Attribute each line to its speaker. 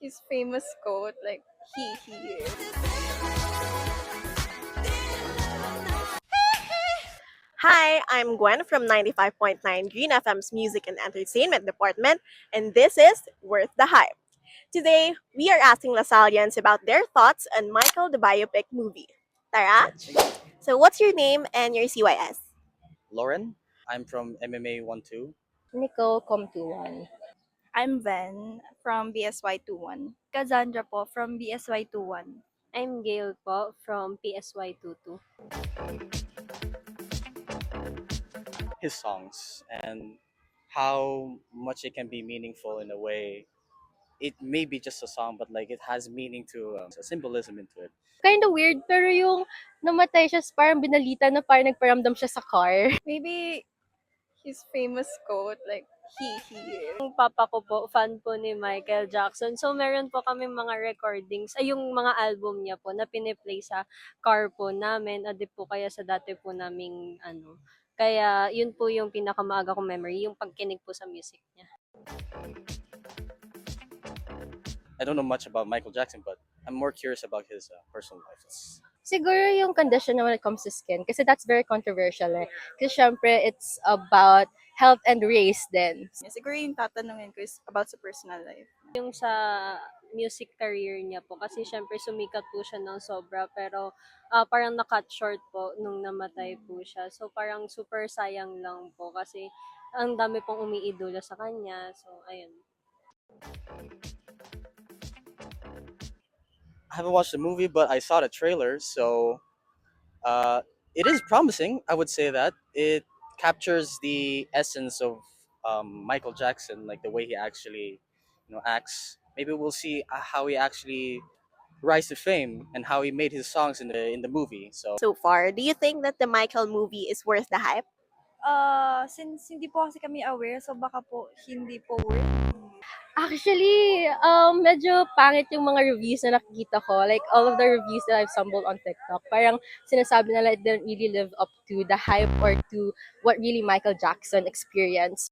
Speaker 1: his famous quote, like he.
Speaker 2: Hi, I'm Gwen from 95.9 Green FM's Music and Entertainment Department, and this is Worth the Hype. Today, we are asking Lasallians about their thoughts on Michael the Biopic movie. Tara? So, what's your name and your CYS?
Speaker 3: Lauren. I'm from MMA 12.
Speaker 4: Nicole Com21.
Speaker 1: I'm Ven from BSY 21.
Speaker 5: Cassandra po from BSY 21.
Speaker 6: I'm Gail po from PSY 22.
Speaker 3: His songs and how much it can be meaningful in a way. It may be just a song, but like it has meaning to a symbolism into it.
Speaker 4: Kind of weird, pero yung namatay siya, parang binalita na parang nagparamdam siya sa car.
Speaker 1: Maybe his famous quote, like he.
Speaker 6: Yung papa ko po, fan po ni Michael Jackson. So, meron po kami mga recordings, ay yung mga album niya po na piniplay sa car po namin, adi po kaya sa dati po naming ano. Kaya, yun po yung pinakamaaga kong memory, yung pagkinig po sa music niya.
Speaker 3: I don't know much about Michael Jackson, but I'm more curious about his personal life.
Speaker 4: Siguro yung condition na when it comes to skin, kasi that's very controversial eh. Kasi syempre, it's about health and race din.
Speaker 1: Siguro yung tatanungin ko is about sa personal life.
Speaker 6: Yung sa music career niya po, kasi syempre sumikat po siya ng sobra, pero parang na-cut short po nung namatay po siya. So, parang super sayang lang po kasi ang dami pong umiidolo sa kanya. So, ayun.
Speaker 3: I haven't watched the movie, but I saw the trailer, so it is promising. I would say that it captures the essence of Michael Jackson, like the way he actually, acts. Maybe we'll see how he actually rise to fame and how he made his songs in the movie. So
Speaker 2: So far, do you think that the Michael movie is worth the hype?
Speaker 5: Since hindi po kasi kami aware, so baka po hindi po worth.
Speaker 4: Actually, medyo pangit yung mga reviews na nakikita ko. Like, all of the reviews that I've stumbled on TikTok, parang sinasabi nila it didn't really live up to the hype or to what really Michael Jackson experienced.